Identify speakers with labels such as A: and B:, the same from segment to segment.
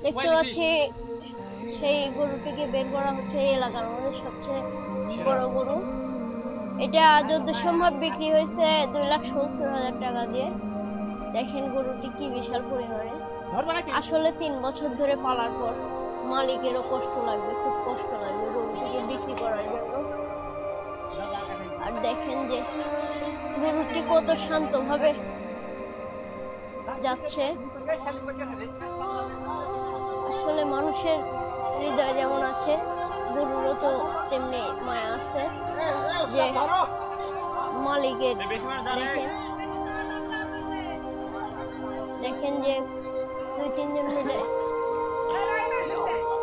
A: দেখতে পাচ্ছি সেই গরুটিকে বের করা হচ্ছে এই এলাকার মধ্যে সবচেয়ে বড় গরু। এটা যত সম্ভব বিক্রি হয়েছে 2,70,000 টাকা দিয়ে। দেখেন গরুটি কি বিশাল পরিমাণে। আসলে 3 বছর ধরে পালার পর মালিকেরও কষ্ট লাগবে, খুব কষ্ট লাগবে গরুটিকে বিক্রি করার জন্য। আর দেখেন যে গরুটি কত শান্তভাবে যাচ্ছে। আসলে মানুষের হৃদয় যেমন আছে গরুরও তো তেমনি মায়া আছে, যে মালিকের। দেখেন দেখেন যে 2-3 জন মিলে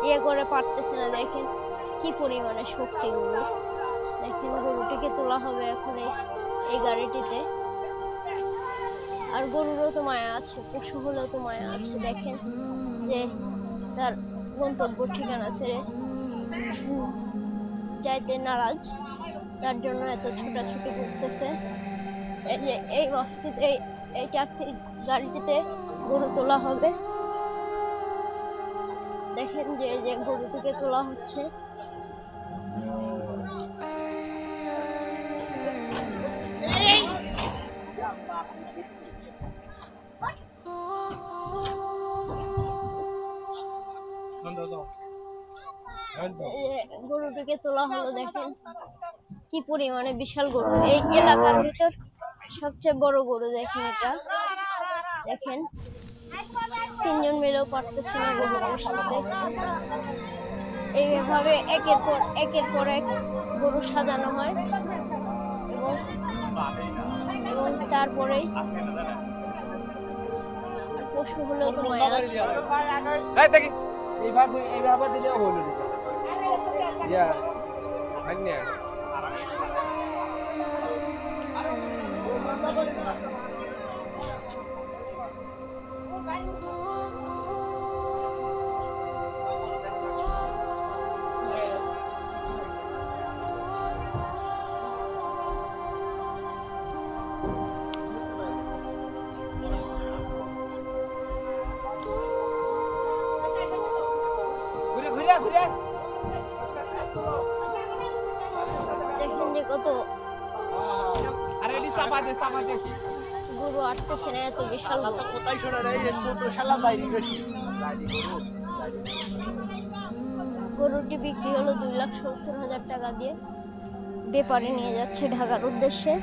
A: ইয়ে করে পারতেছে না। দেখেন কি পরিমাণে শক্তি গরু। দেখেন গরুটিকে তোলা হবে এখন এই গাড়িটিতে। আর গরুরও তো মায়া আছে, পশু হলেও তো মায়া আছে। দেখেন যে তার গন্তব্য ঠিকানা ছেড়ে যাইতে নারাজ, তার জন্য এত ছোটাছুটি করতেছে। এই যে এই বাসটিতে এই ট্যাক্সির গাড়িটিতে গরু তোলা হবে। দেখেন যে গরুটিকে তোলা হচ্ছে। গরুটিকে তোলা হলো। দেখেন কি পরিমাণে বিশাল গরু, এই এলাকার ভিতর সবচেয়ে বড় গরু। দেখেন এটা, দেখেন 3 জন মিলেও পারতেছে না গরু সাথে। এইভাবে একের পর এক গরু সাজানো হয় এবং তারপরেই পশু হলেও তো মায়া আছে।
B: এইভাবে দিলেও হলো ইয়া আজ্ঞা
A: দেখেন যে কত গরু আটতেছে না, এত বিশাল গরুটি বিক্রি হলো 2,70,000 টাকা দিয়ে। ব্যাপারে নিয়ে যাচ্ছে ঢাকার উদ্দেশ্যে।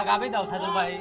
C: আগামী দাও সাদুল ভাই।